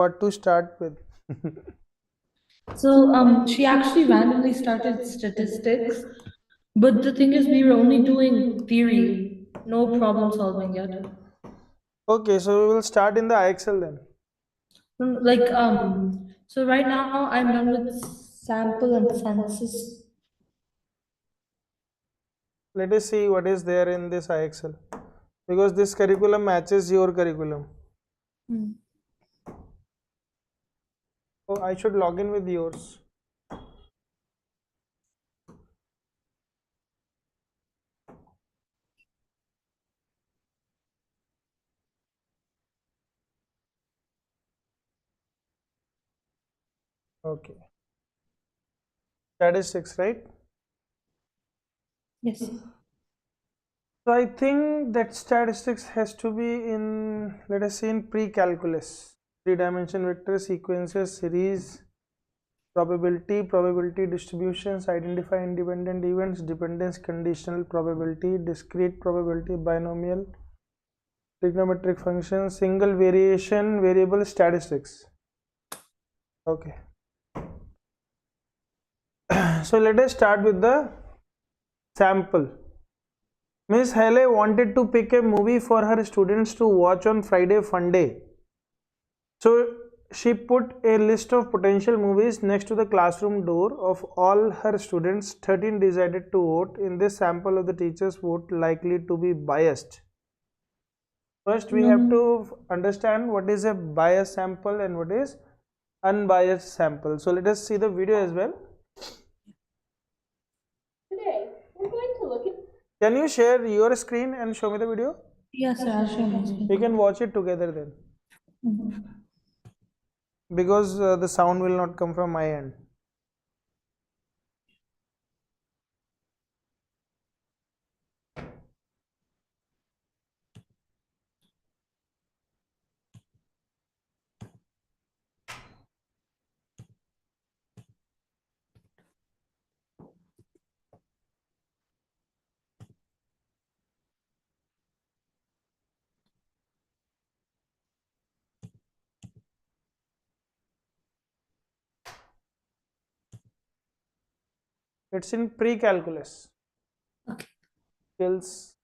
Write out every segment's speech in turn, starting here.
What to start with? So she actually randomly started statistics, but the thing is, we were only doing theory, no problem solving yet. Okay, so we will start in the IXL then. So right now I'm done with sample and census. Let us see what is there in this IXL, because this curriculum matches your curriculum. Hmm. Oh, I should log in with yours. Okay. Statistics, right? Yes. So I think that statistics has to be in, let us say, in pre-calculus. Three-dimension vector sequences, series, probability distributions, identify independent events, dependence, conditional probability, discrete probability, binomial, trigonometric functions, single variation, variable statistics. Okay. So let us start with the sample. Miss Haley wanted to pick a movie for her students to watch on Friday Fun Day. So she put a list of potential movies next to the classroom door of all her students. 13 decided to vote. In this sample of the teachers' vote likely to be biased. First, we have to understand what is a biased sample and what is unbiased sample. So let us see the video as well. Today, we're going to look at. Can you share your screen and show me the video? Yes, sir, I'll show my screen. We can watch it together then. Because the sound will not come from my end. It's in pre-calculus. Okay. Skills.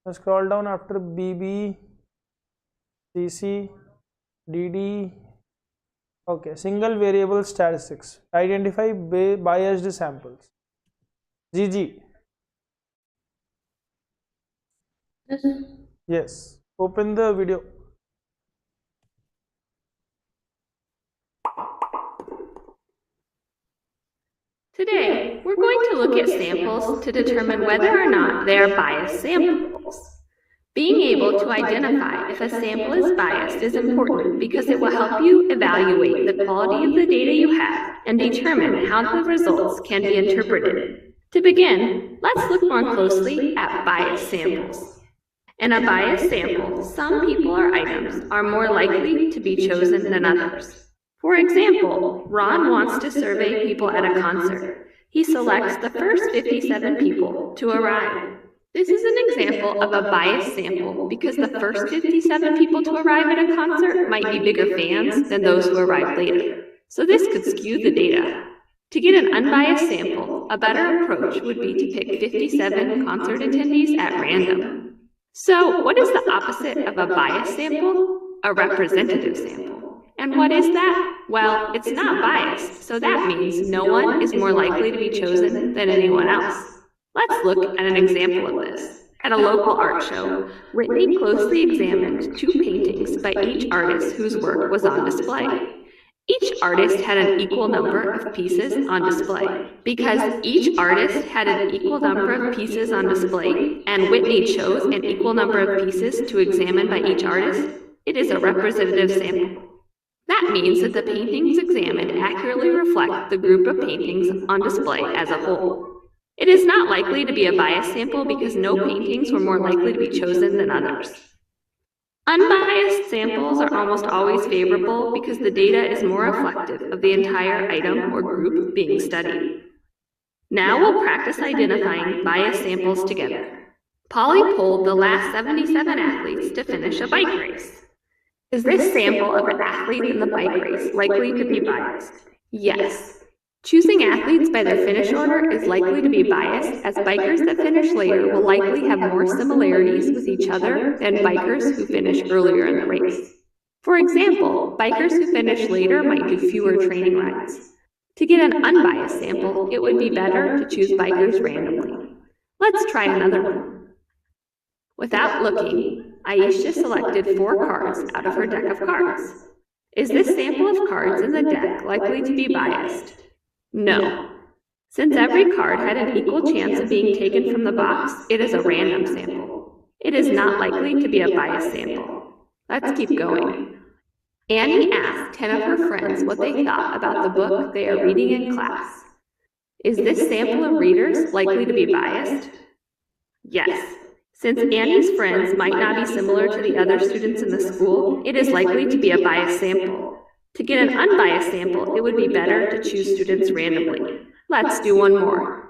Now scroll down after BB, CC, DD. Okay, single variable statistics. Identify biased samples. GG. Yes. Yes. Open the video. Today, we're going to look at samples to determine whether or not they are biased samples. Being able to identify if a sample is biased is important because it will help you evaluate the quality of the data you have and determine how the results can be interpreted. To begin, let's look more closely at biased samples. In a biased sample, some people or items are more likely to be chosen than others. For example, Ron wants to survey people at a concert. He selects the first 57 people to arrive. This is an example of a biased sample because the first 57 people to arrive at a concert might be bigger fans than those who arrive later. So this could skew the data. To get an unbiased sample, a better approach would be to pick 57 concert attendees at random. So what is the opposite of a biased sample? A representative sample. And what is that? Well, it's not biased, so that means no one is more likely to be chosen than anyone else. Let's look at an example of this. At a local art show, Whitney closely examined 2 paintings by each artist whose work was on display. Each artist had an equal number of pieces on display. Because each artist had an equal number of pieces on display, and Whitney chose an equal number of pieces to examine by each artist, it is a representative sample. That means that the paintings examined accurately reflect the group of paintings on display as a whole. It is not likely to be a biased sample because no paintings were more likely to be chosen than others. Unbiased samples are almost always favorable because the data is more reflective of the entire item or group being studied. Now we'll practice identifying biased samples together. Polly polled the last 77 athletes to finish a bike race. Is this sample of athletes in the bike race likely to be biased? Yes. Choosing athletes by their finish order is likely to be biased, as bikers that finish later will likely have more similarities with each other than bikers who finish earlier in the race. For example, bikers who finish later might do fewer training rides. To get an unbiased sample, it would be better to choose bikers randomly. Let's try another one. Without looking, Aisha selected 4 cards out of her deck of cards. Is this sample of cards in the deck likely to be biased? No. Since every card had an equal chance of being taken from the box, it is a random sample. It is not likely to be a biased sample. Let's keep going. Annie asked 10 of her friends what they thought about the book they are reading in class. Is this sample of readers likely to be biased? Yes. Since Annie's friends might not be similar to the other students in the school, it is likely to be a biased sample. To get an unbiased sample, it would be better to choose students randomly. Let's do one more.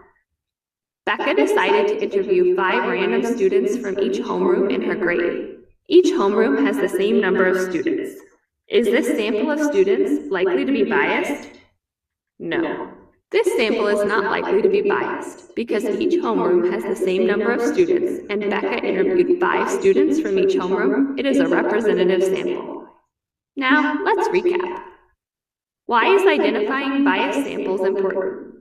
Becca decided to interview 5 random students from each homeroom in her grade. Each homeroom has the same number of students. Is this sample of students likely to be biased? No. This sample is not likely to be biased because each homeroom has the same number of students, and Becca interviewed 5 students from each homeroom. It is a representative sample. Now, let's recap. Why is identifying biased samples important?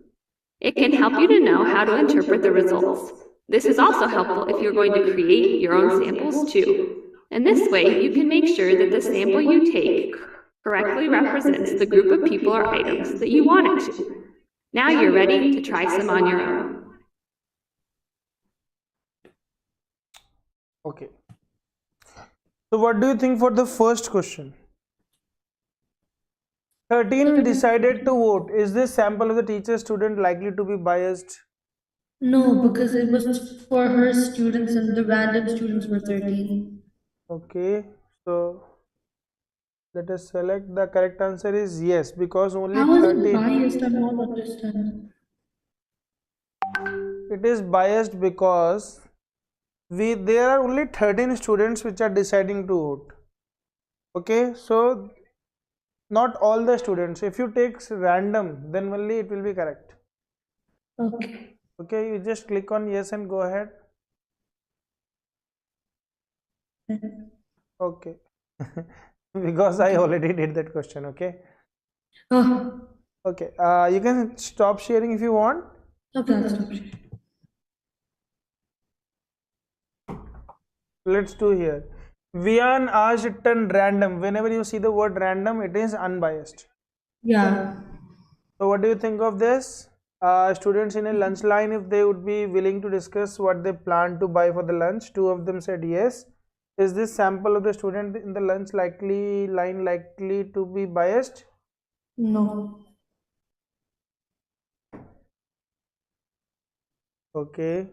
It can help you to know how to interpret the results. This is also helpful if you're going to create your own samples too. And this way, you can make sure that the sample you take correctly represents the group of people or items that you want it to. Now you're ready to try some on your own. Okay. So what do you think for the first question? 13 decided to vote. Is this sample of the teacher student likely to be biased? No, because it was for her students and the random students were 13. Okay. So let us select. The correct answer is yes, because only How is it 13. biased? I'm not understanding. It is biased because there are only 13 students which are deciding to vote. Okay, so not all the students. If you take random, then only it will be correct. Okay. Okay, you just click on yes and go ahead. Okay. Because I already did that question. Okay. Oh, Okay. You can stop sharing if you want. okay, I'll stop sharing. Let's do here. Vian asked written random. Whenever you see the word random, it is unbiased. Yeah. So what do you think of this? Students in a lunch line, if they would be willing to discuss what they plan to buy for the lunch, 2 of them said yes. Is this sample of the student in the lunch line likely to be biased? No. Okay.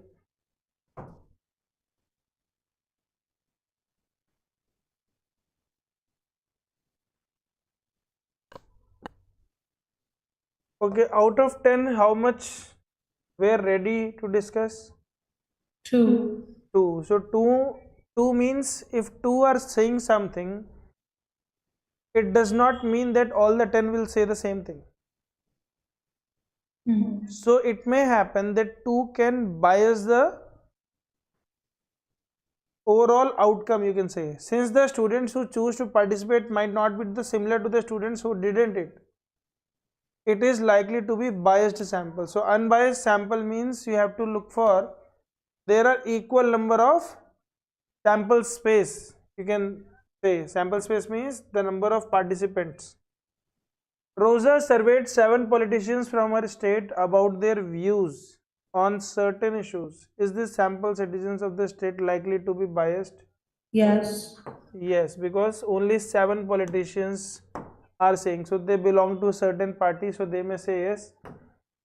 Okay, out of 10, how much were ready to discuss? 2. 2. So 2 means if 2 are saying something, it does not mean that all the 10 will say the same thing. So it may happen that 2 can bias the overall outcome, you can say, since the students who choose to participate might not be similar to the students who didn't it is likely to be biased sample. So unbiased sample means you have to look for there are equal number of sample space. You can say sample space means the number of participants. Rosa surveyed 7 politicians from her state about their views on certain issues. Is this sample citizens of the state likely to be biased? Yes. Yes, because only 7 politicians are saying, so they belong to a certain party, so they may say yes.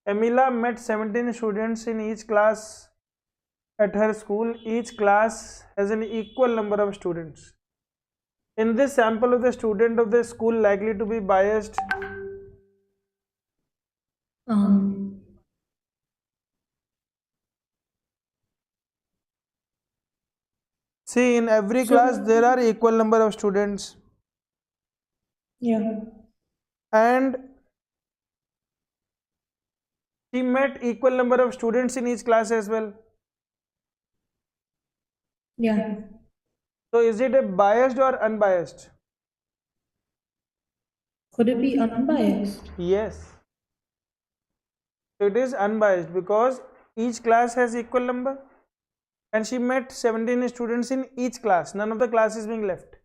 Emila met 17 students in each class at her school. Each class has an equal number of students. In this sample of the student of the school likely to be biased? See, in every So, class there are equal number of students, yeah, and she met equal number of students in each class as well. yeah. So is it a biased or unbiased? Could it be unbiased? Yes. So it is unbiased because each class has equal number, and she met 17 students in each class. None of the class is being left.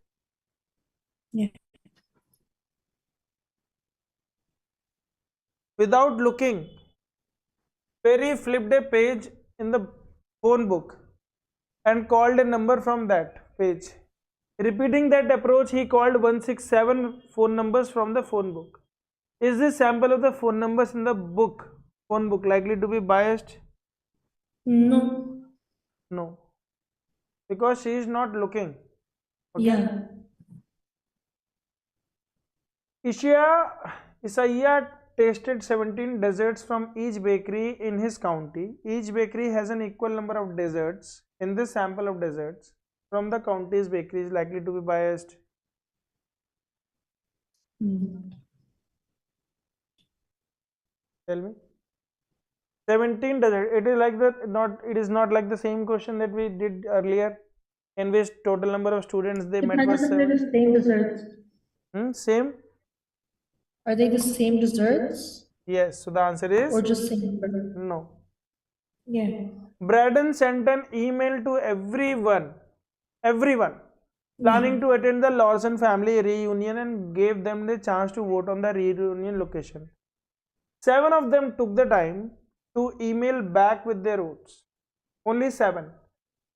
Yeah. Without looking, Perry flipped a page in the phone book and called a number from that page. Repeating that approach, he called 167 phone numbers from the phone book. Is this sample of the phone numbers in the phone book, likely to be biased? No. No, because she is not looking. Okay. Yeah. Isaiah tasted 17 desserts from each bakery in his county. Each bakery has an equal number of desserts. In this sample of desserts from the county's bakery is likely to be biased. Mm. Tell me. 17 desserts. It is like the not. It is not like the same question that we did earlier, in which total number of students they met Depends was if they're 7. the same desserts. Same. Are they the same desserts Yes. So the answer is or just same number? no. Yeah. Braden sent an email to everyone planning Yeah. to attend the Lawson family reunion and gave them the chance to vote on the reunion location. 7 of them took the time to email back with their votes. Only 7.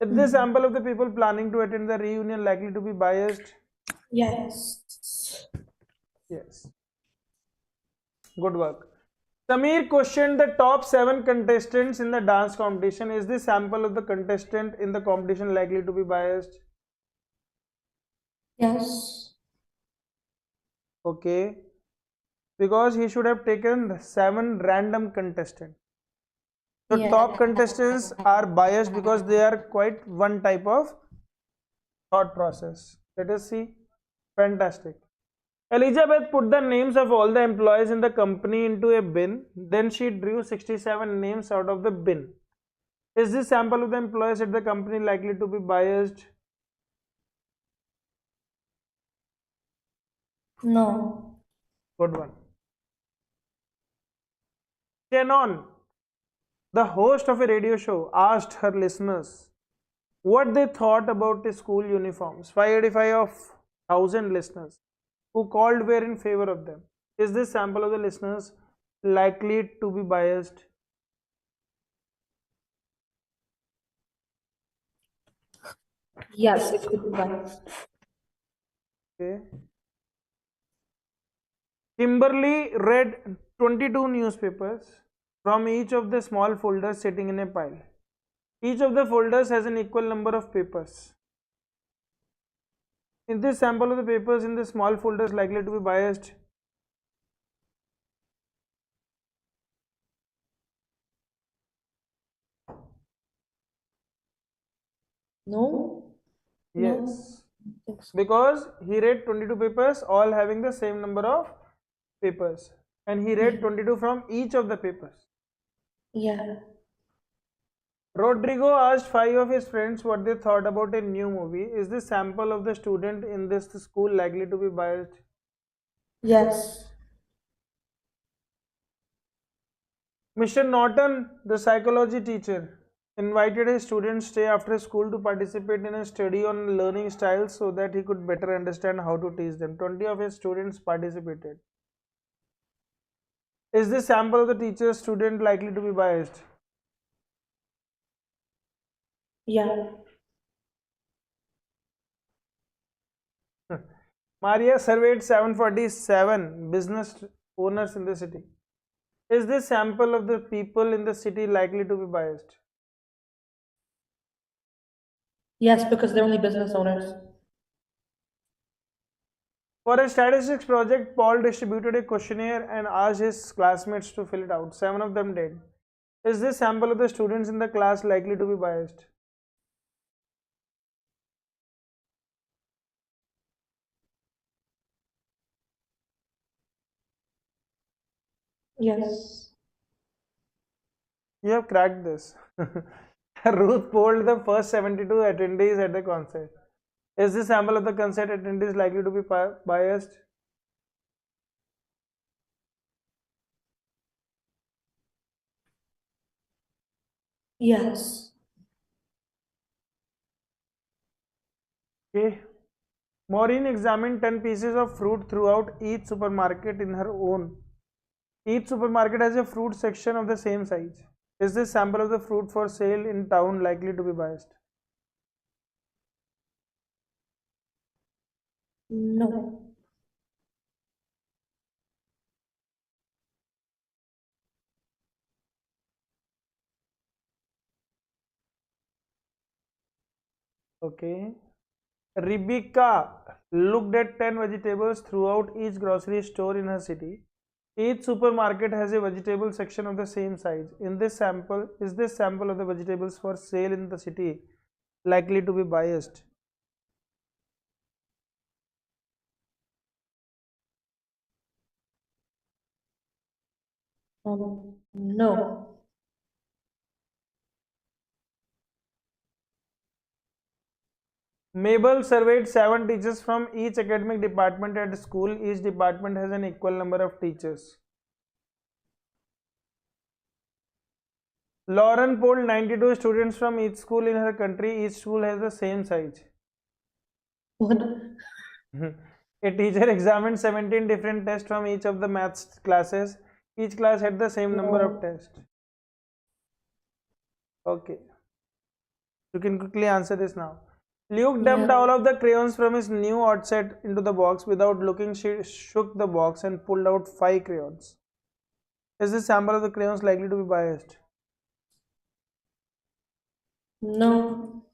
Is this sample of the people planning to attend the reunion likely to be biased? Yes. Yes. Good work. Samir questioned the top 7 contestants in the dance competition. Is this sample of the contestant in the competition likely to be biased? Yes. Okay. Because he should have taken 7 random contestants. So Yeah. top contestants are biased because they are quite one type of thought process. Let us see. Fantastic. Elizabeth put the names of all the employees in the company into a bin. Then she drew 67 names out of the bin. Is this sample of the employees at the company likely to be biased? No. Good one. Shannon, the host of a radio show, asked her listeners what they thought about the school uniforms. 585 of 1000 listeners who called were in favor of them. Is this sample of the listeners likely to be biased? Yes, it could be biased. Okay. Kimberly read 22 newspapers from each of the small folders sitting in a pile. Each of the folders has an equal number of papers. In this sample of the papers in the small folders likely to be biased? No. Yes. No. Because he read 22 papers all having the same number of papers, and he read 22 from each of the papers. Yeah. Rodrigo asked 5 of his friends what they thought about a new movie. Is this sample of the student in this school likely to be biased? Yes. Mr. Norton, the psychology teacher, invited his students stay after school to participate in a study on learning styles so that he could better understand how to teach them. 20 of his students participated. Is this sample of the teacher's student likely to be biased? Yeah. Maria surveyed 747 business owners in the city. Is this sample of the people in the city likely to be biased? Yes, because they're only business owners. For a statistics project, Paul distributed a questionnaire and asked his classmates to fill it out. 7 of them did. Is this sample of the students in the class likely to be biased? Yes. You have cracked this. Ruth polled the first 72 attendees at the concert. Is this sample of the concert attendees likely to be biased? Yes. Okay. Maureen examined 10 pieces of fruit throughout each supermarket in her own. Each supermarket has a fruit section of the same size. Is this sample of the fruit for sale in town likely to be biased? No. Okay. Rebecca looked at 10 vegetables throughout each grocery store in her city. Each supermarket has a vegetable section of the same size. In this sample, is this sample of the vegetables for sale in the city likely to be biased? No. Mabel surveyed 7 teachers from each academic department at school. Each department has an equal number of teachers. Lauren polled 92 students from each school in her country. Each school has the same size. What? A teacher examined 17 different tests from each of the maths classes. Each class had the same number of No. tests. Okay, you can quickly answer this now. Luke dumped Yeah. all of the crayons from his new art set into the box. Without looking, she shook the box and pulled out 5 crayons. Is this sample of the crayons likely to be biased? No.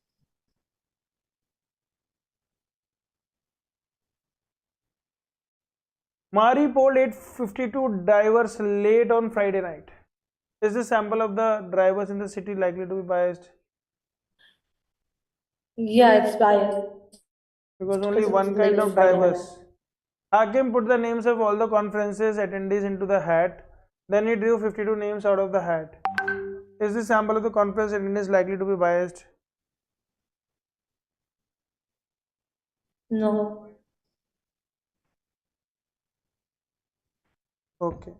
Mari polled 852 drivers late on Friday night. Is this sample of the drivers in the city likely to be biased? Yeah, it's biased. Because only Because it's one kind late of Friday night. drivers. Hakim put the names of all the conferences attendees into the hat. Then he drew 52 names out of the hat. Is this sample of the conference attendees likely to be biased? No. Okay.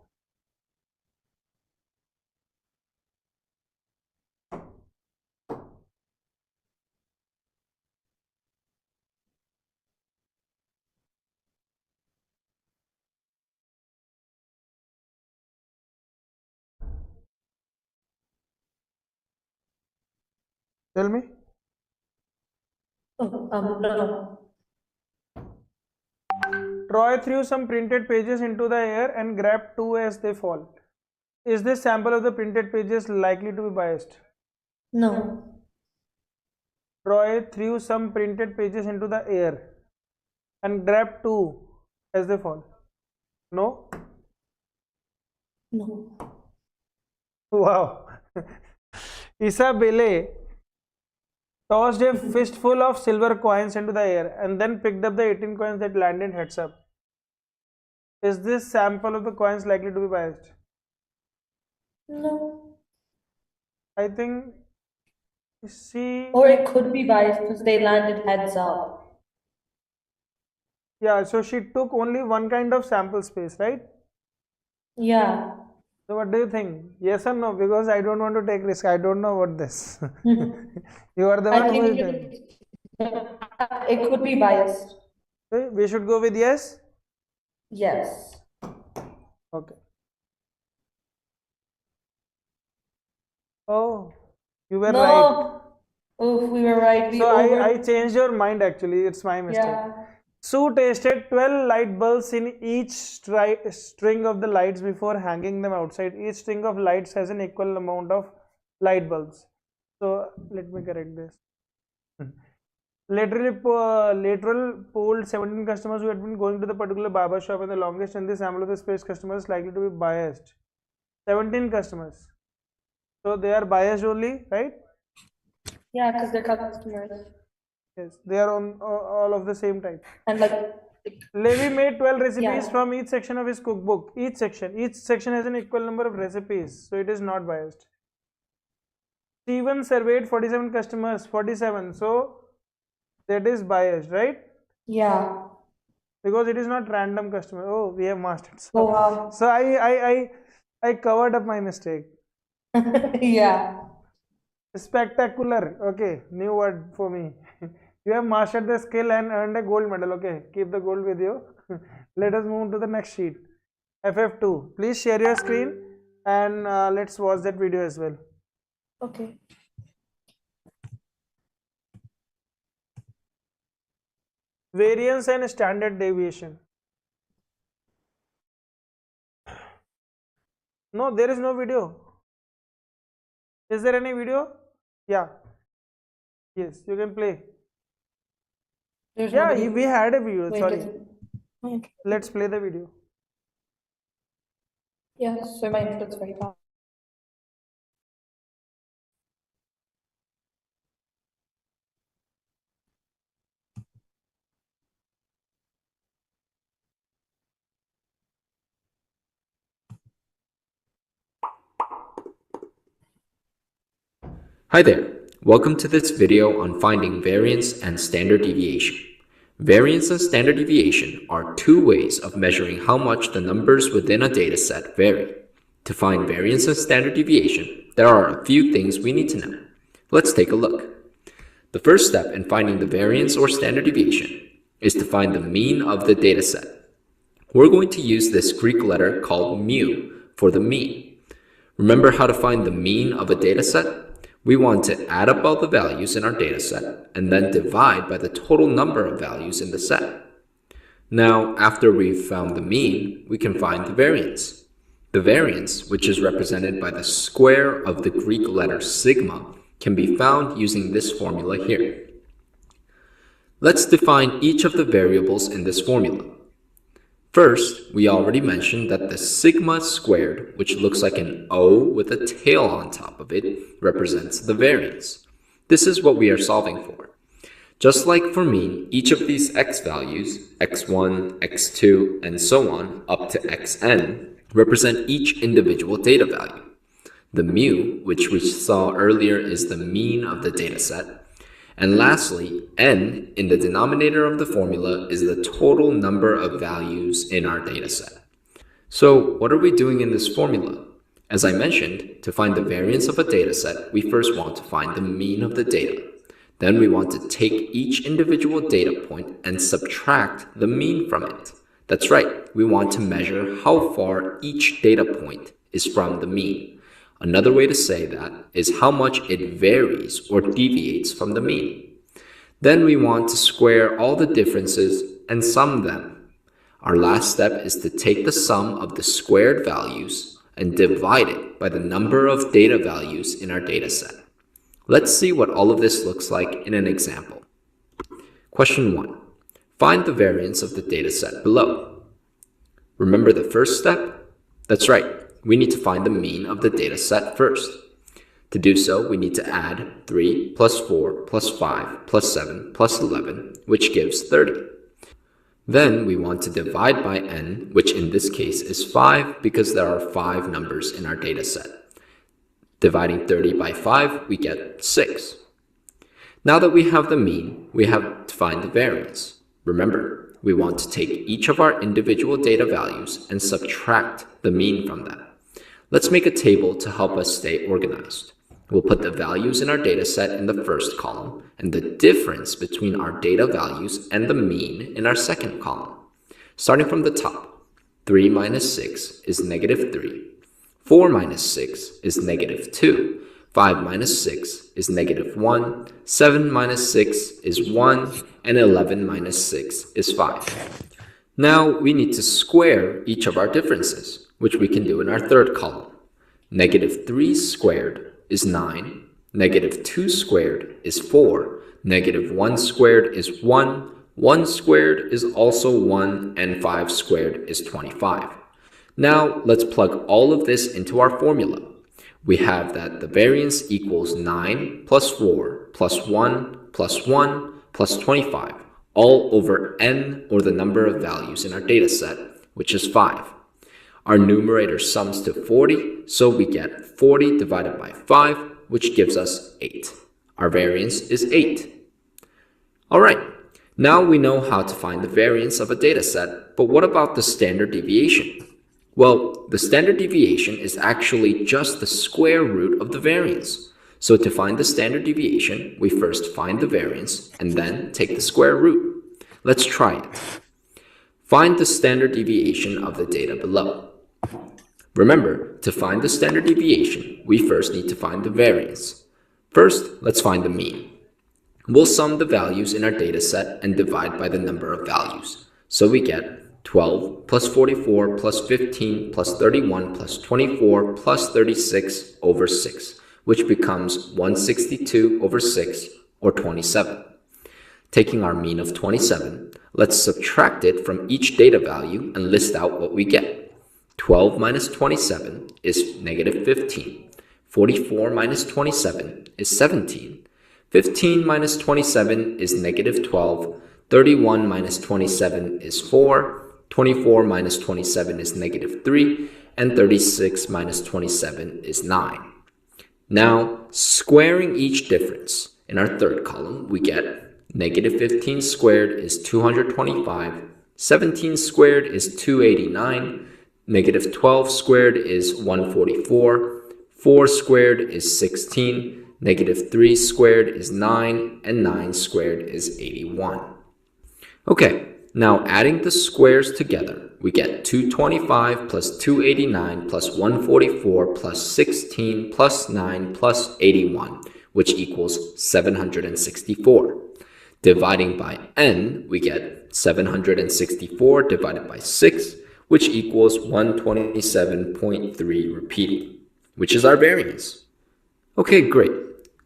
Tell me. Oh, no. Troy threw some printed pages into the air and grabbed 2 as they fall. Is this sample of the printed pages likely to be biased? No. Troy threw some printed pages into the air and grabbed 2 as they fall. No? No. Wow. Isabelle tossed a fistful of silver coins into the air and then picked up the 18 coins that landed heads up. Is this sample of the coins likely to be biased? No. I think she, Or it could be biased because they landed heads up. yeah, so she took only one kind of sample space, right? Yeah. So what do you think? Yes or no? Because I don't want to take risk. I don't know what this. You are the I one who is think doing. it could be biased. Okay, we should go with yes. Yes. Okay. Oh, you were right. No. Oh, we were right. We So over. I changed your mind actually. It's my mistake. Yeah. Sue tasted 12 light bulbs in each string of the lights before hanging them outside. Each string of lights has an equal amount of light bulbs. So let me correct this. Lateral polled 17 customers who had been going to the particular barber shop in the longest, and the sample of the space customers likely to be biased. 17 customers. So they are biased only, right? Yeah, because they're customers. Yes, they are on all of the same type. And like Levi made 12 recipes Yeah. from each section of his cookbook. Each section has an equal number of recipes, so it is not biased. Steven surveyed 47 customers, 47, so that is biased, right? Yeah. Because it is not random customer. Oh, we have mastered. So, Oh wow. so I covered up my mistake. Yeah. Spectacular. Okay, new word for me. You have mastered the skill and earned a gold medal. Okay, keep the gold with you. Let us move to the next sheet. FF2. Please share your screen and let's watch that video as well. Okay. Variance and standard deviation. No, there is no video. Is there any video? Yeah. Yes, you can play. There's Yeah, nobody. we had a video. Wait, Sorry. okay. Let's play the video. Yeah, so my internet's very fast. Hi there, welcome to this video on finding variance and standard deviation. Variance and standard deviation are two ways of measuring how much the numbers within a dataset vary. To find variance and standard deviation, there are a few things we need to know. Let's take a look. The first step in finding the variance or standard deviation is to find the mean of the dataset. We're going to use this Greek letter called mu for the mean. Remember how to find the mean of a dataset? We want to add up all the values in our dataset and then divide by the total number of values in the set. Now, after we've found the mean, we can find the variance. The variance, which is represented by the square of the Greek letter sigma, can be found using this formula here. Let's define each of the variables in this formula. First, we already mentioned that the sigma squared, which looks like an O with a tail on top of it, represents the variance. This is what we are solving for. Just like for mean, each of these x values, x1, x2, and so on, up to xn, represent each individual data value. The mu, which we saw earlier, is the mean of the dataset. And lastly, n in the denominator of the formula is the total number of values in our dataset. So what are we doing in this formula? As I mentioned, to find the variance of a dataset, we first want to find the mean of the data. Then we want to take each individual data point and subtract the mean from it. That's right, we want to measure how far each data point is from the mean. Another way to say that is how much it varies or deviates from the mean. Then we want to square all the differences and sum them. Our last step is to take the sum of the squared values and divide it by the number of data values in our dataset. Let's see what all of this looks like in an example. Question 1. Find the variance of the dataset below. Remember the first step? That's right. We need to find the mean of the data set first. To do so, we need to add 3 plus 4 plus 5 plus 7 plus 11, which gives 30. Then we want to divide by n, which in this case is 5 because there are 5 numbers in our data set. Dividing 30 by 5, we get 6. Now that we have the mean, we have to find the variance. Remember, we want to take each of our individual data values and subtract the mean from them. Let's make a table to help us stay organized. We'll put the values in our data set in the first column and the difference between our data values and the mean in our second column. Starting from the top, 3 minus 6 is negative 3. 4 minus 6 is negative 2. 5 minus 6 is negative 1. 7 minus 6 is 1. And 11 minus 6 is 5. Now we need to square each of our differences, which we can do in our third column. Negative 3 squared is 9. Negative 2 squared is 4. Negative 1 squared is 1. 1 squared is also 1. And 5 squared is 25. Now let's plug all of this into our formula. We have that the variance equals 9 plus 4 plus 1 plus 1 plus 25, all over n, or the number of values in our data set, which is 5. Our numerator sums to 40, so we get 40 divided by 5, which gives us 8. Our variance is 8. Alright, now we know how to find the variance of a data set, but what about the standard deviation? Well, the standard deviation is actually just the square root of the variance. So to find the standard deviation, we first find the variance and then take the square root. Let's try it. Find the standard deviation of the data below. Remember, to find the standard deviation, we first need to find the variance. First, let's find the mean. We'll sum the values in our data set and divide by the number of values. So we get 12 plus 44 plus 15 plus 31 plus 24 plus 36 over 6, which becomes 162 over 6, or 27. Taking our mean of 27, let's subtract it from each data value and list out what we get. 12 minus 27 is negative 15. 44 minus 27 is 17. 15 minus 27 is negative 12. 31 minus 27 is 4. 24 minus 27 is negative 3. And 36 minus 27 is 9. Now, squaring each difference, in our third column, we get negative 15 squared is 225. 17 squared is 289. Negative 12 squared is 144. 4 squared is 16. Negative 3 squared is 9, and 9 squared is 81. Okay, now adding the squares together, we get 225 plus 289 plus 144 plus 16 plus 9 plus 81, which equals 764. Dividing by n, we get 764 divided by 6, which equals 127.3 repeating, which is our variance. Okay, great.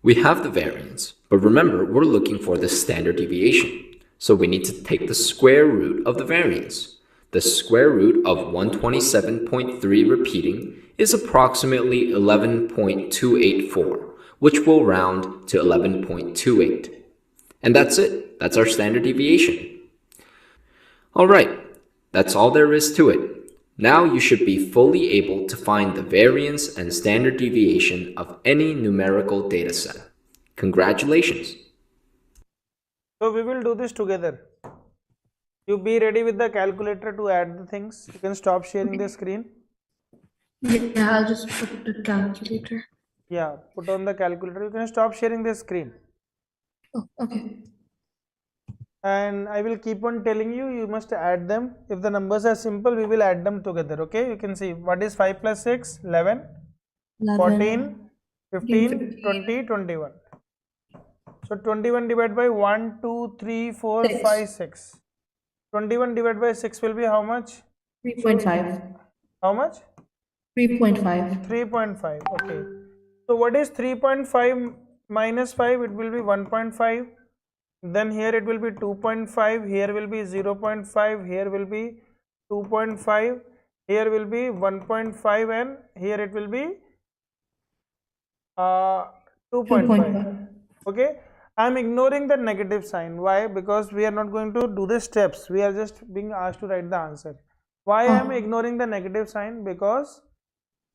We have the variance, but remember, we're looking for the standard deviation. So we need to take the square root of the variance. The square root of 127.3 repeating is approximately 11.284, which will round to 11.28. And that's it. That's our standard deviation. Alright, that's all there is to it. Now you should be fully able to find the variance and standard deviation of any numerical data set. Congratulations! So we will do this together. You be ready with the calculator to add the things. You can stop sharing the screen. Yeah, I'll just put the calculator. Yeah, put on the calculator. You can stop sharing the screen. Oh, okay. And I will keep on telling you, you must add them. If the numbers are simple, we will add them together. Okay, you can see what is 5 plus 6, 11, 14, 15, 20, 21. So 21 divided by 1, 2, 3, 4, 5, 6. 21 divided by 6 will be how much? 3.5. How much? 3.5. 3.5. Okay. So what is 3.5 minus 5? It will be 1.5. Then here it will be 2.5. Here will be 0.5. Here will be 2.5. Here will be 1.5, and here it will be 2.5. Okay. I am ignoring the negative sign. Why? Because we are not going to do the steps. We are just being asked to write the answer. Why I am ignoring the negative sign? Because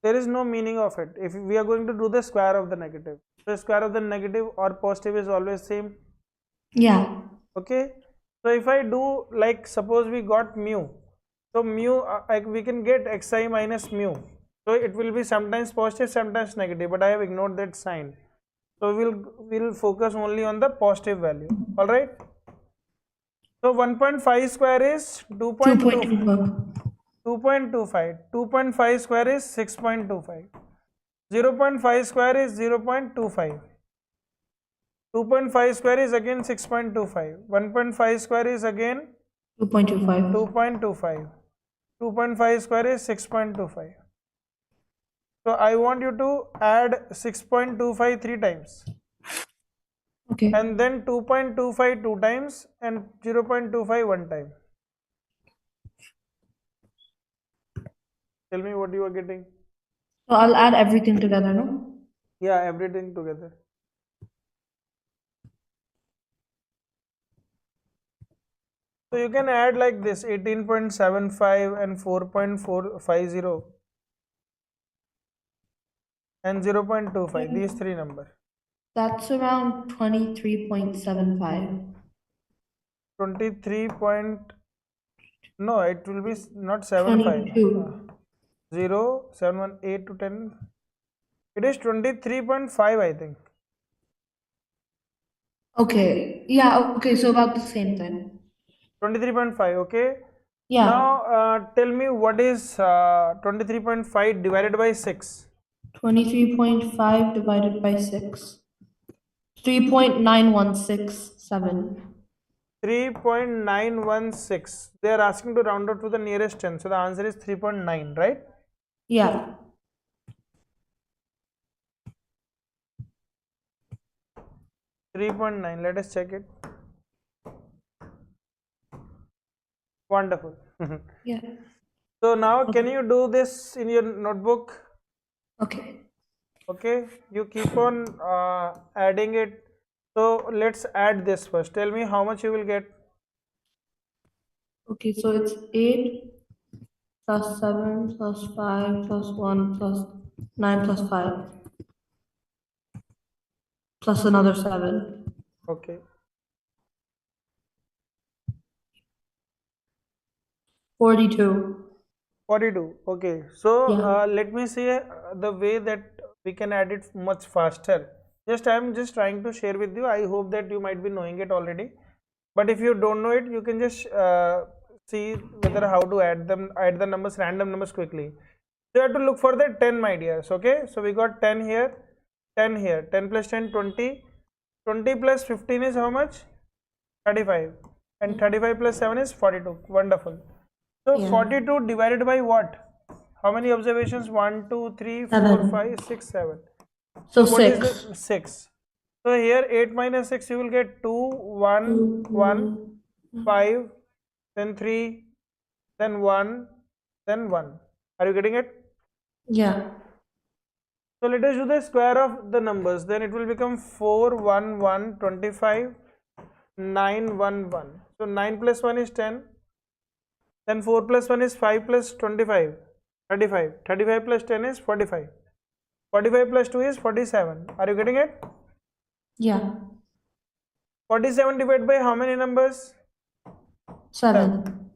there is no meaning of it. If we are going to do the square of the negative, the square of the negative or positive is always same. Yeah. Okay. So if I do, like, suppose we got mu. So mu, we can get xi minus mu. So it will be sometimes positive, sometimes negative, but I have ignored that sign. So we'll focus only on the positive value. All right. So 1.5 square is 2.25. 2.5 square is 6.25. 0.5 square is 0.25. 2.5 square is again 6.25. 1.5 square is again 2.25. 2.25. 2.5 square is 6.25. So I want you to add 6.25 3 times. Okay. And then 2.25 2 times and 0.25 1 time. Tell me what you are getting. So I'll add everything together, no? Yeah, everything together. So you can add like this 18.75 and 4.450 and 0.25, these three numbers. That's around 23.75. 23 point, no, it will be not 75. 22. 0, 7, 1, 8 to 10. It is 23.5, I think. Okay. Yeah, okay, so about the same thing. 23.5, okay. Yeah. Now tell me what is 23.5 divided by 6. 23.5 divided by 6. 3.9167. 3.916. They are asking to round up to the nearest 10. So the answer is 3.9, right? Yeah. .9. Let us check it. Wonderful. Yeah. So now can you do this in your notebook? Okay. Okay, you keep on adding it. So let's add this first. Tell me how much you will get. Okay, so it's 8 plus 7 plus 5 plus 1 plus 9 plus 5 plus another 7. Okay. 42. 42. Okay. So Yeah. let me see the way that we can add it much faster. I am just trying to share with you. I hope that you might be knowing it already. But if you don't know it, you can just see whether how to add the numbers, random numbers quickly. So you have to look for the 10, my dears. Okay. So we got 10 here, 10 here. 10 plus 10, 20. 20 plus 15 is how much? 35. And 35 plus 7 is 42. Wonderful. So Yeah. 42 divided by what? How many observations? 1, 2, 3, 4, 7. 5, 6, 7. So What is 6. the 6? So here 8 minus 6 you will get 2, 1, 1, 5, then 3, then 1, then 1. Are you getting it? Yeah. So let us do the square of the numbers. Then it will become 4, 1, 1, 25, 9, 1, 1. So 9 plus 1 is 10. Then 4 plus 1 is 5 plus 25, 35. 35 plus 10 is 45. 45 plus 2 is 47. Are you getting it? Yeah. 47 divided by how many numbers? 7.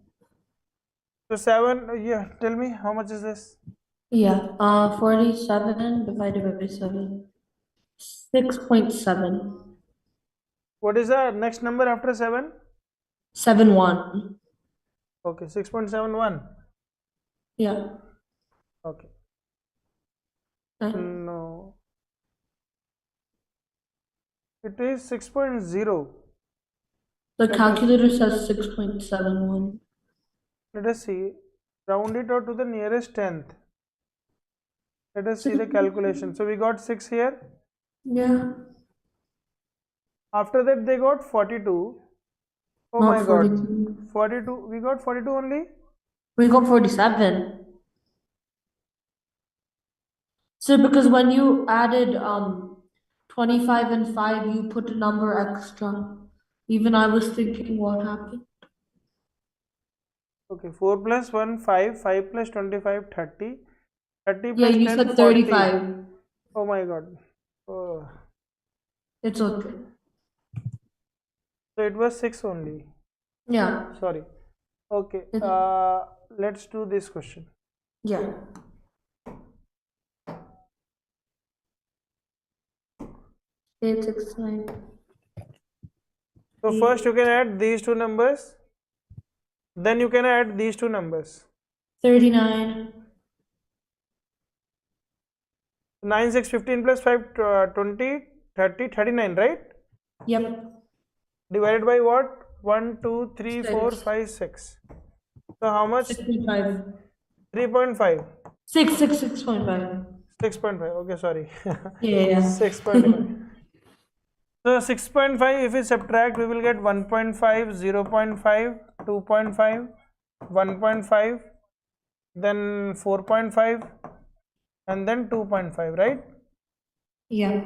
So 7, yeah, tell me how much is this? Yeah. 47 divided by 7. 6.7. What is the next number after 7? 7.1. Okay, 6.71. Yeah. Okay, Uh, no, it is 6.0. The Let us, calculator says 6.71. let us see, round it out to the nearest 10th. Let us see the calculation. So we got 6 here. Yeah. After that they got 42. Oh Not my god, 42. 42, we got 42 only? We got 47. So because when you added 25 and 5, you put a number extra. Even I was thinking what happened. Okay, 4 plus 1, 5, 5 plus 25, 30, 30 Yeah, plus you 10, said 40. 35. Oh my god. Oh. It's okay. So it was 6 only. Yeah. Sorry. Okay, It, let's do this question. yeah. 8, 6, 9. So first you can add these two numbers, then you can add these two numbers. 39. 9, 6, 15 plus 5, 20, 30, 39, right? Yep. Divided by what? 1, 2, 3, 4, 6. 5, 6. So how much? 6.5. 3.5. 6.5. 6.5. Okay, sorry. Yeah. 6.5. So 6.5, if we subtract, we will get 1.5, 0.5, 2.5, 1.5, then 4.5, and then 2.5, right? Yeah.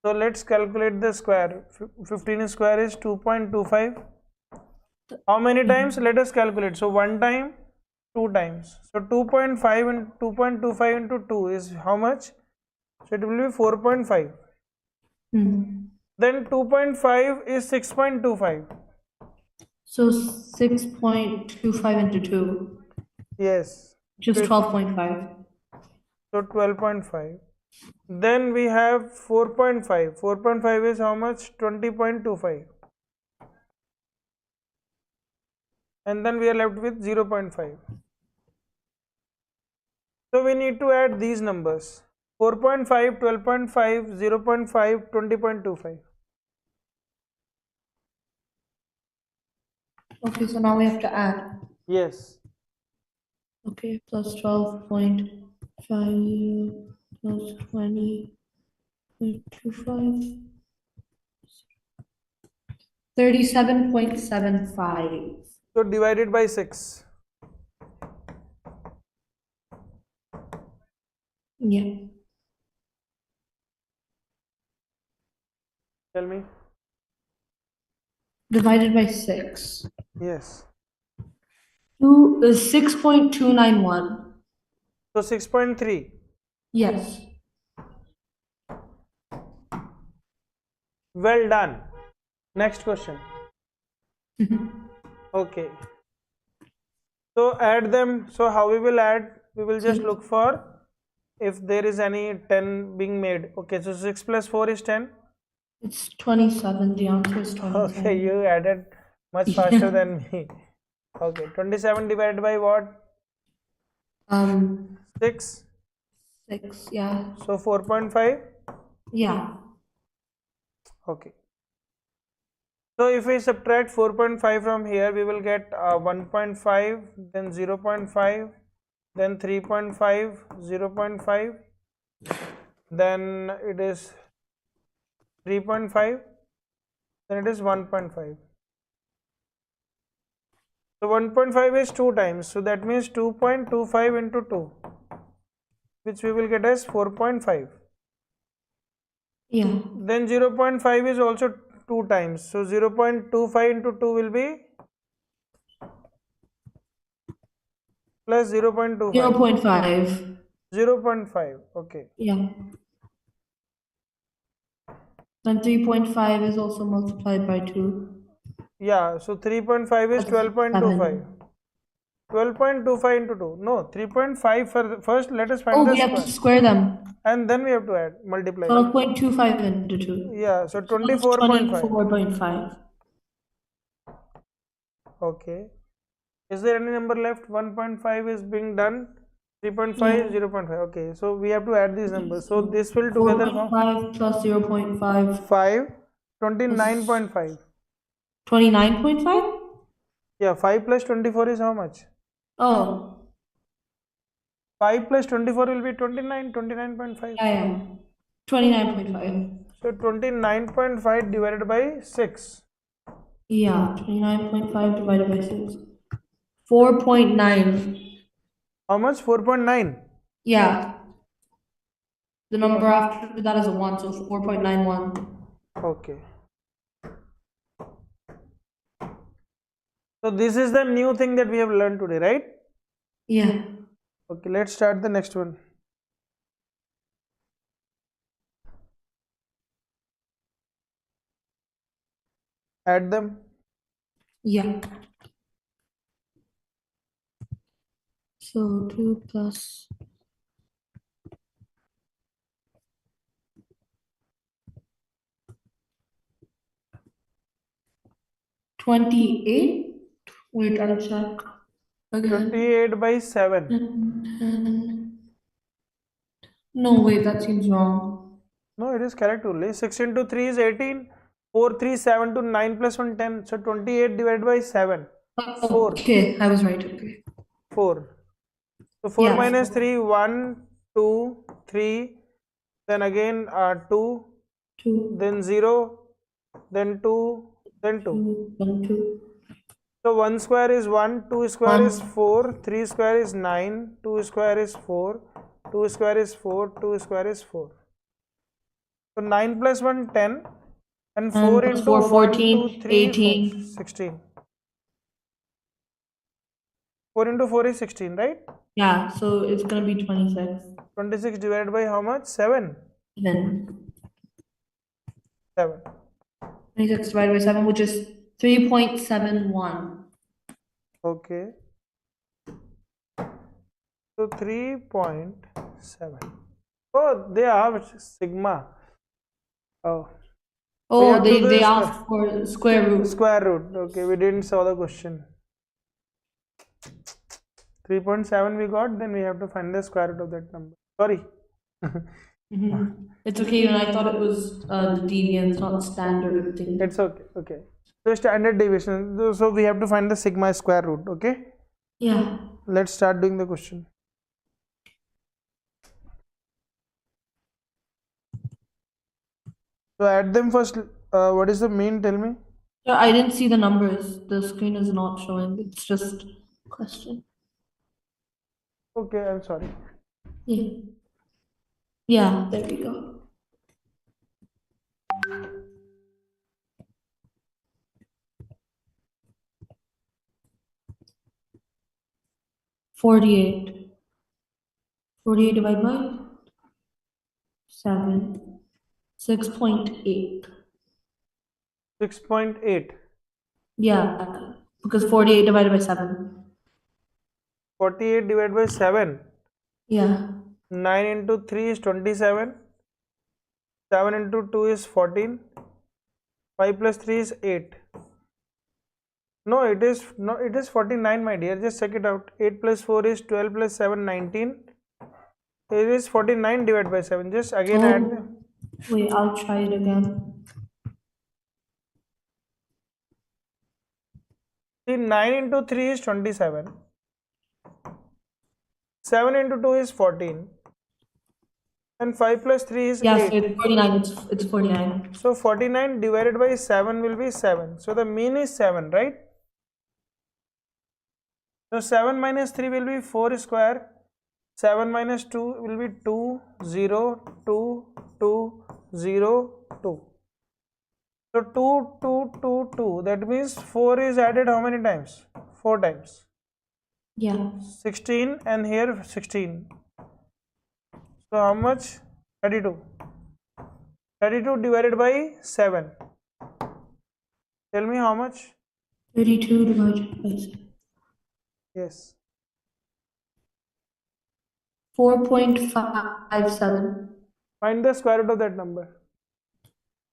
So let's calculate the square. 15 square is 2.25. How many times? Let us calculate. So 1 time, 2 times. So 2.5 and 2.25 into 2 is how much? So it will be 4.5. Then 2.5 is 6.25. So 6.25 into 2, Yes. just So 12.5. So 12.5. Then we have 4.5. 4.5 is how much? 20.25. And then we are left with 0.5. So we need to add these numbers: 4.5, 12.5, 0.5, 20.25. Okay, so now we have to add. Yes. Okay, plus 12.5 plus 20.25. 37.75. So divided by 6. Yeah. Tell me. Divided by 6. Yes. 2 is 6.291. So 6.3. Yes. Well done. Next question. Okay. So add them. So how we will add? We will just look for if there is any 10 being made. Okay, so 6 plus 4 is 10. It's 27. The answer is 27. Okay, you added much faster than me. Okay, 27 divided by what? 6. 6, yeah. So 4.5. Yeah. Okay. So if we subtract 4.5 from here, we will get 1.5, then 0.5, then 3.5, 0.5, then it is 3.5, then it is 1.5. So 1.5 is 2 times, so that means 2.25 into 2, which we will get as 4.5. Yeah. Then 0.5 is also 2 times, so 0.25 into 2 will be plus 0.25. 0.5. 0.5, okay. Yeah. Then 3.5 is also multiplied by 2. Yeah, so 3.5 is That's 12.25. 12.25 into 2. No, 3.5 for first let us find Oh, the we have square. to square them. And then we have to add, multiply. 12.25 into 2. Yeah, so So that's 24.5. 24.5. Okay. Is there any number left? 1.5 is being done. 3.5, Yeah. 0.5. Okay, so we have to add these numbers. So this will together form 4.5 plus 0.5. 5, 29.5. 29.5? Yeah, 5 plus 24 is how much? Oh, 5 plus 24 will be 29, 29.5. yeah. 29.5. So 29.5 divided by 6. Yeah, 29.5 divided by 6. 4.9. How much? 4.9. Yeah. The number after that is a 1, so 4.91. Okay. So this is the new thing that we have learned today, right? Yeah. Okay, let's start the next one. Add them. Yeah. So 2 plus 28. Wait, I'll check again. 28 by 7. 10. No, wait, that seems wrong. No, it is correct only. 6 into 3 is 18. 4, 3, 7 to 9 plus 1, 10. So 28 divided by 7. 4. Okay, I was right. Okay. 4. So 4 Yeah. minus 3, 1, 2, 3. Then again 2. 2, Then 0. Then 2. Then 2. 2, 1, 2. So 1 square is 1, 2 square is 1. 4, 3 square is 9, 2 square is 4, 2 square is 4, 2 square is 4. So 9 plus 1, 10, and 4 And into 4, 1, 2, 14, 3, 4, 18. 16. 4 into 4 is 16, right? Yeah, so it's gonna be 26. 26 divided by how much? 7. Then 7. 26 divided by 7, which is 3.71. Okay. So 3.7. Oh, they are sigma. Oh. We Oh, have to do they this asked for square root. square root. Okay, we didn't saw the question. 3.7 we got, then we have to find the square root of that number. Sorry. It's okay, and I thought it was the deviance, not standard thing. It's okay. Okay. So standard deviation. So we have to find the sigma square root. Okay. Yeah. Let's start doing the question. So add them first. What is the mean? Tell me. Yeah, I didn't see the numbers. The screen is not showing. It's just question. Okay, I'm sorry. Yeah. Yeah, there we go. Forty-eight. 48 divided by 7. 6.8. 6.8. Yeah, because 48 divided by 7. 48 divided by 7. Yeah. 9 into 3 is 27. 7 into 2 is 14. 5 plus 3 is 8. No, it is 49, my dear. Just check it out. 8 plus 4 is 12 plus 7, 19. It is 49 divided by 7. Just again add them. Wait, I'll try it again. See, 9 into 3 is 27. 7 into 2 is 14. And 5 plus 3 is Yeah, 8. so it's 49. It's 49. So 49 divided by 7 will be 7. So the mean is 7, right? So 7 minus 3 will be 4 square. 7 minus 2 will be 2, 0, 2, 2, 0, 2. So 2, 2, 2, 2. That means 4 is added how many times? 4 times. Yeah. 16 and here 16. So how much? 32. 32 divided by 7. Tell me how much? 32 divided by 7. Yes. 4.57. Find the square root of that number.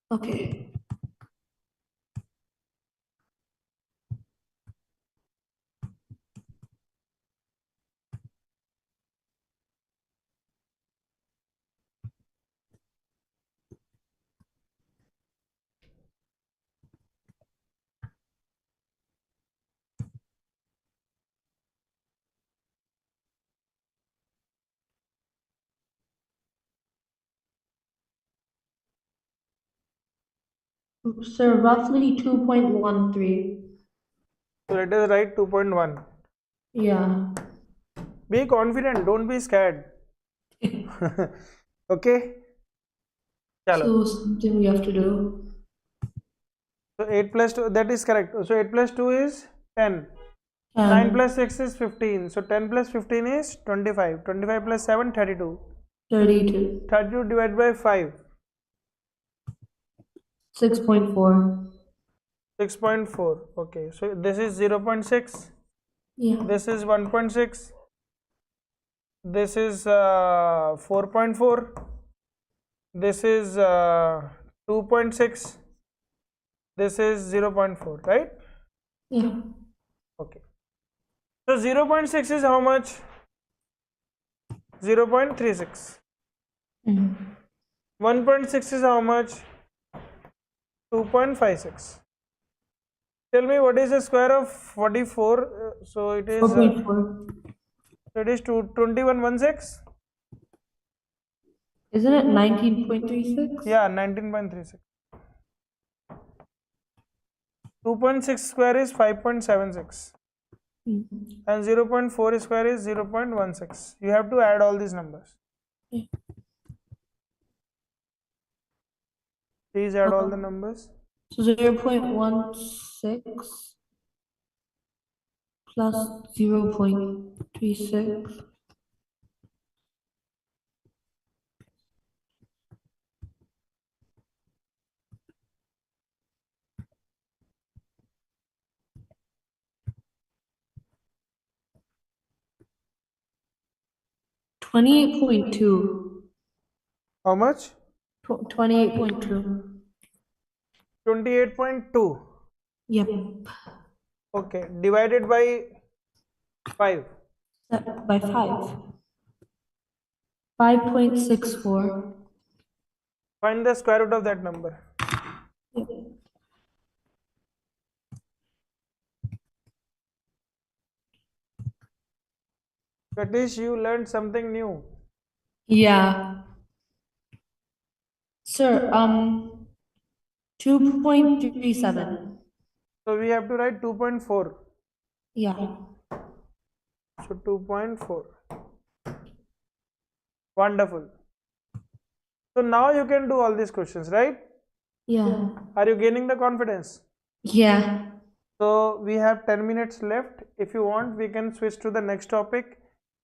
Okay. So roughly 2.13. So let us write 2.1. Yeah. Be confident, don't be scared. Okay? Chalo. So something we have to do. So 8 plus 2, that is correct. So 8 plus 2 is 10. 9 10. plus 6 is 15. So 10 plus 15 is 25. 25 plus 7, 32. 32. 32 divided by 5. 6.4. 6.4. Okay. So this is 0.6. Yeah. This is 1.6. This is 4.4. This is 2.6. This is 0.4, right? Yeah. Okay. So 0.6 is how much? 0.36. 1.6 is how much? 2.56. Tell me what is the square of 44? So it is 4.4. so it is 21.16. Isn't it 19.36? Yeah, 19.36. 2.6 square is 5.76 and 0.4 square is 0.16. You have to add all these numbers. Please add all the numbers. So 0.16 plus 0.36. $28.2. How much? 28.2. 28.2. Yep. Okay, divided by 5. By 5. 5.64. Find the square root of that number. Yep. Satish, you learned something new. Yeah. Sir, 2.37. So we have to write 2.4. Yeah. So 2.4. Wonderful. So now you can do all these questions, right? Yeah. Are you gaining the confidence? Yeah. So we have 10 minutes left. If you want, we can switch to the next topic.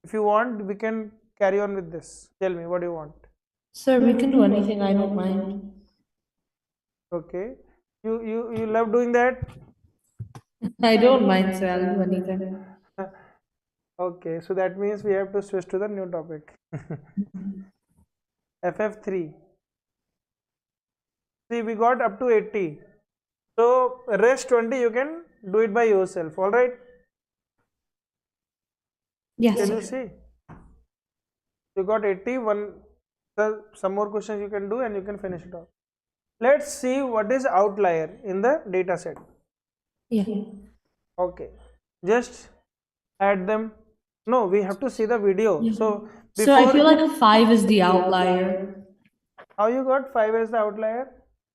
If you want, we can carry on with this. Tell me, what do you want? Sir, we can do anything. I don't mind. Okay. You love doing that? I don't mind, sir. I'll do anything. Okay, so that means we have to switch to the new topic. FF3. See, we got up to 80. So rest 20 you can do it by yourself. All right. Yes, Can you sir. see? You got 81. Some more questions you can do and you can finish it off. Let's see what is outlier in the data set. Yeah. Okay. Just add them. No, we have to see the video. Yeah. So Sir, I before, feel like 5 is the outlier. how you got 5 as the outlier?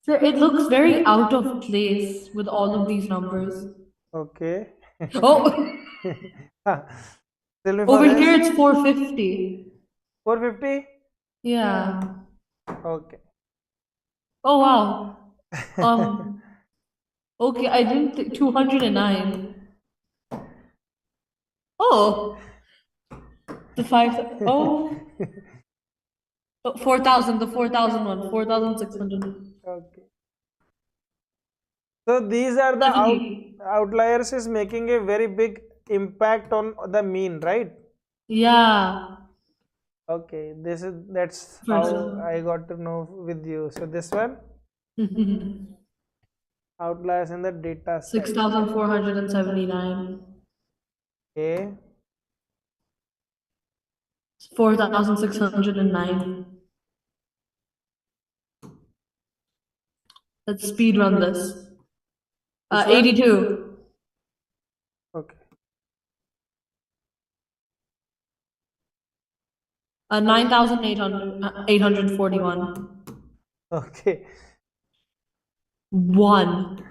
Sir, it looks very out of place with all of these numbers. Okay. Oh, Tell me for over this. here it's 450. 450? Yeah. Okay. Oh, wow. Okay, I didn't think 209. Oh, the 5, oh, 4,000, the 4,000 one, 4,600. Okay. So these are the 70. outliers is making a very big impact on the mean, right? Yeah. Okay, that's For how sure. I got to know with you. So this one, outliers in the data set. 6,479. Okay. 4,609. Let's speed run this. Which one? 82. Okay. 9,841. Okay. 1.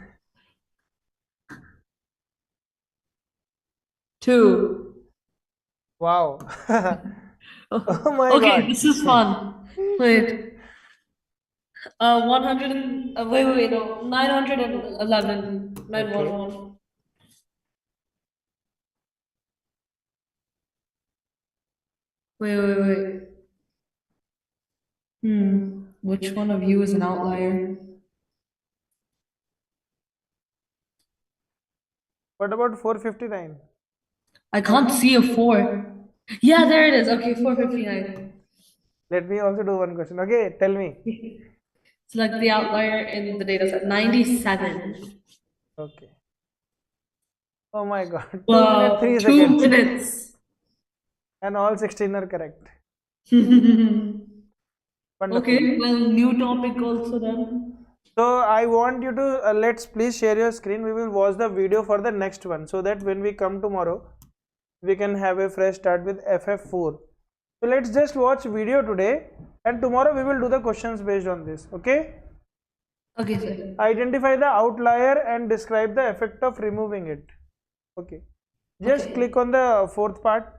2. Wow. Oh my Okay, God. this is fun. Wait. 100 and, wait, no, 911. Okay. 911. Wait. Which one of you is an outlier? What about 459? I can't see a 4. Yeah, there it is. Okay, 459. Let me also do one question. Okay, tell me. Select the outlier in the data set. 97. Okay. Oh my God. 2 minutes, Wow, 3 2 seconds. minutes. And all 16 are correct. Wonderful. Okay, well, new topic also then. So I want you to let's please share your screen. We will watch the video for the next one so that when we come tomorrow, we can have a fresh start with FF4. So let's just watch video today and tomorrow we will do the questions based on this. Okay? Okay, sir. Identify the outlier and describe the effect of removing it. Okay. Just Okay. click on the fourth part.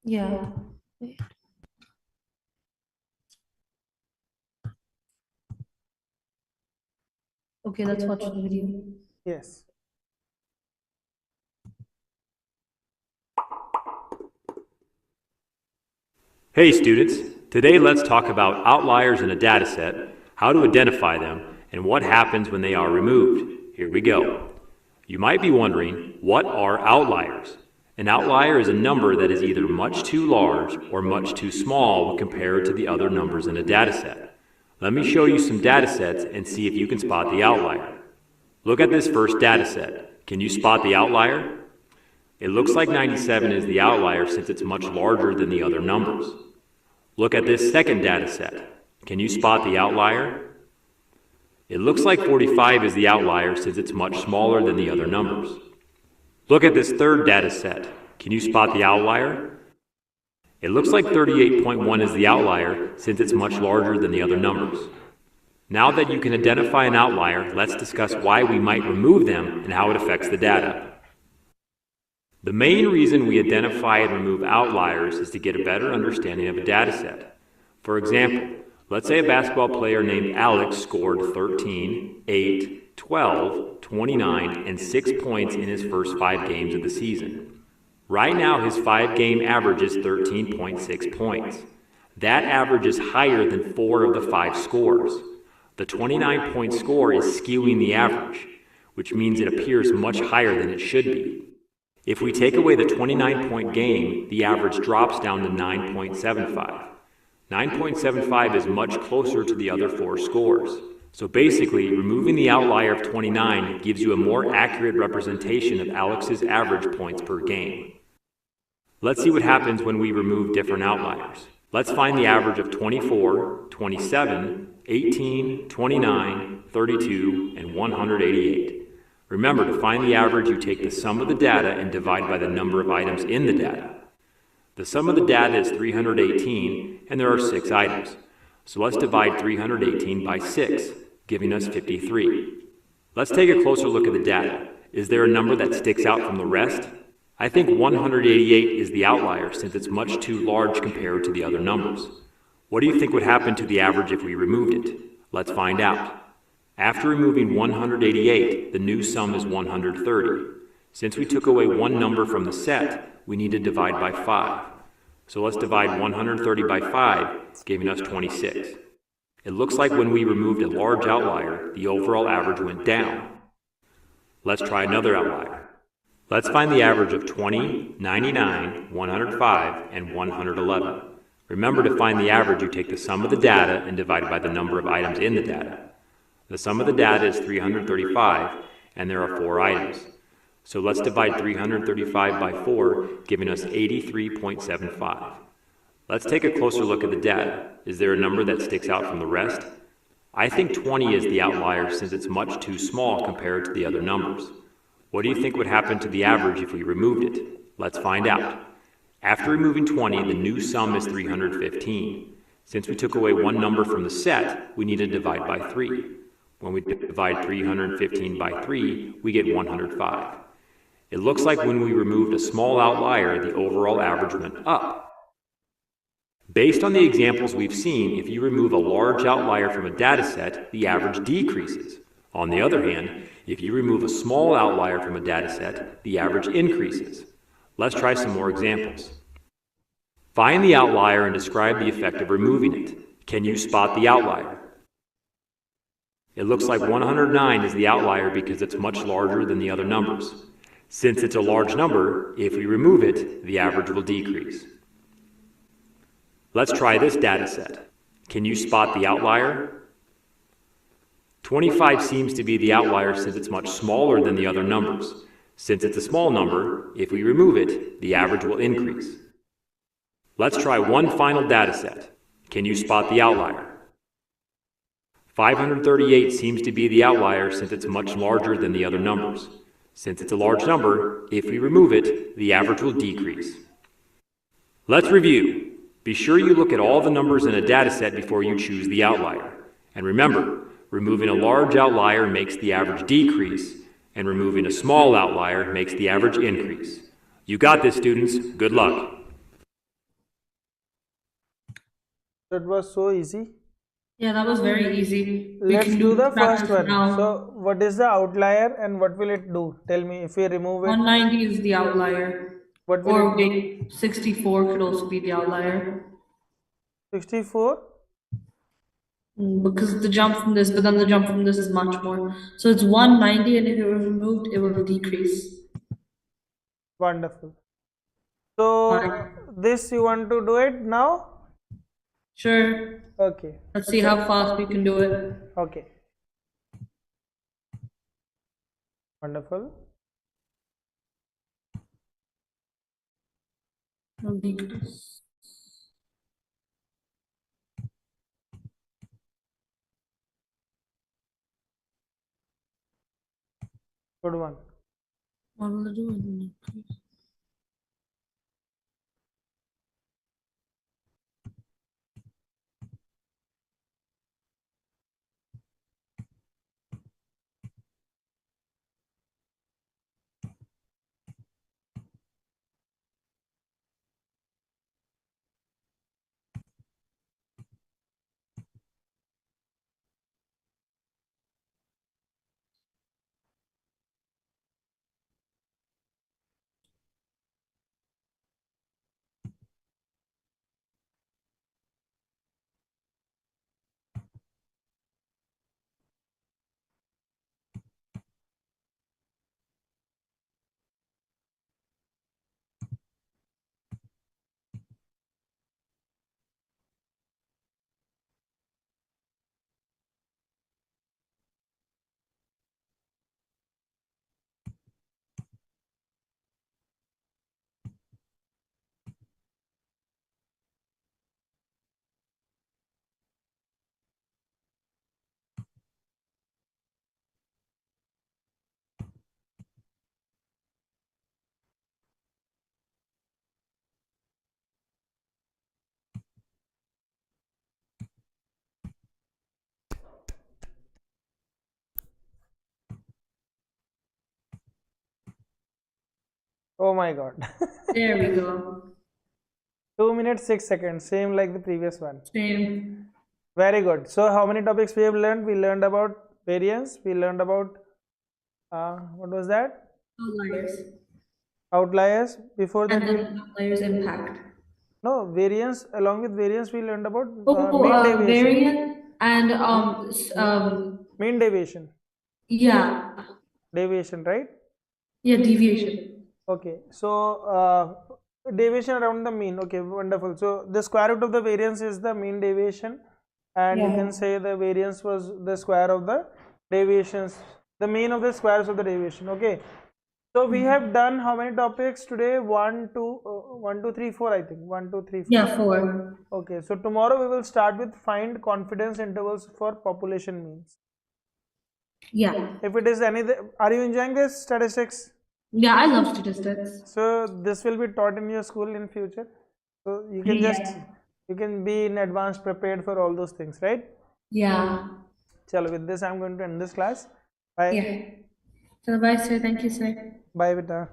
Yeah. Okay, let's watch the video. Yes. Hey students, today let's talk about outliers in a dataset, how to identify them, and what happens when they are removed. Here we go. You might be wondering, what are outliers? An outlier is a number that is either much too large or much too small when compared to the other numbers in a dataset. Let me show you some datasets and see if you can spot the outlier. Look at this first dataset. Can you spot the outlier? It looks like 97 is the outlier since it's much larger than the other numbers. Look at this second data set. Can you spot the outlier? It looks like 45 is the outlier since it's much smaller than the other numbers. Look at this third data set. Can you spot the outlier? It looks like 38.1 is the outlier since it's much larger than the other numbers. Now that you can identify an outlier, let's discuss why we might remove them and how it affects the data. The main reason we identify and remove outliers is to get a better understanding of a dataset. For example, let's say a basketball player named Alex scored 13, 8, 12, 29, and 6 points in his first 5 games of the season. Right now, his 5-game average is 13.6 points. That average is higher than 4 of the 5 scores. The 29-point score is skewing the average, which means it appears much higher than it should be. If we take away the 29-point game, the average drops down to 9.75. 9.75 is much closer to the other 4 scores. So basically, removing the outlier of 29 gives you a more accurate representation of Alex's average points per game. Let's see what happens when we remove different outliers. Let's find the average of 24, 27, 18, 29, 32, and 188. Remember, to find the average, you take the sum of the data and divide by the number of items in the data. The sum of the data is 318, and there are 6 items. So let's divide 318 by 6, giving us 53. Let's take a closer look at the data. Is there a number that sticks out from the rest? I think 188 is the outlier since it's much too large compared to the other numbers. What do you think would happen to the average if we removed it? Let's find out. After removing 188, the new sum is 130. Since we took away one number from the set, we need to divide by 5. So let's divide 130 by 5, giving us 26. It looks like when we removed a large outlier, the overall average went down. Let's try another outlier. Let's find the average of 20, 99, 105, and 111. Remember, to find the average, you take the sum of the data and divide by the number of items in the data. The sum of the data is 335, and there are 4 items. So let's divide 335 by 4, giving us 83.75. Let's take a closer look at the data. Is there a number that sticks out from the rest? I think 20 is the outlier since it's much too small compared to the other numbers. What do you think would happen to the average if we removed it? Let's find out. After removing 20, the new sum is 315. Since we took away one number from the set, we need to divide by 3. When we divide 315 by 3, we get 105. It looks like when we removed a small outlier, the overall average went up. Based on the examples we've seen, if you remove a large outlier from a dataset, the average decreases. On the other hand, if you remove a small outlier from a dataset, the average increases. Let's try some more examples. Find the outlier and describe the effect of removing it. Can you spot the outlier? It looks like 109 is the outlier because it's much larger than the other numbers. Since it's a large number, if we remove it, the average will decrease. Let's try this data set. Can you spot the outlier? 25 seems to be the outlier since it's much smaller than the other numbers. Since it's a small number, if we remove it, the average will increase. Let's try one final data set. Can you spot the outlier? 538 seems to be the outlier since it's much larger than the other numbers. Since it's a large number, if we remove it, the average will decrease. Let's review. Be sure you look at all the numbers in a dataset before you choose the outlier. And remember, removing a large outlier makes the average decrease, and removing a small outlier makes the average increase. You got this, students. Good luck. That was so easy. Yeah, that was very easy. We Let's can do the practice first one. now. So, what is the outlier and what will it do? Tell me, if we remove it, 190 is the outlier. what will Or it do? wait, 64 could also be the outlier. 64. Because the jump from this, but then the jump from this is much more. So it's 190, and if it was removed, it will decrease. Wonderful. So Fine. this you want to do it now? Sure. Okay. Let's see how fast we can do it. Okay. Wonderful. It'll decrease. Good one. What will it do? It will decrease. Oh my God. There we go. 2 minutes 6 seconds, same like the previous one. Same. Very good. So how many topics we have learned? We learned about variance. We learned about what was that? Outliers. Outliers. Before that, And then outliers impact. no, variance. Along with variance, we learned about mean deviation. Variant and Mean deviation. yeah, Deviation, right? yeah, deviation. Okay. So deviation around the mean. Okay, wonderful. So the square root of the variance is the mean deviation, and you can say the variance was the square of the deviations, the mean of the squares of the deviation. Okay. So we have done how many topics today? 1, 2, 3, 4. I think 1, 2, 3, 4. Yeah, 4. Okay. So tomorrow we will start with find confidence intervals for population means. Yeah. If it is anything, are you enjoying this statistics? Yeah, I love statistics. So this will be taught in your school in future. So you can just you can be in advance prepared for all those things, right? Yeah. Chalo, with this I'm going to end this class. Bye. Yeah. So bye, sir. Thank you, sir. Bye, beta.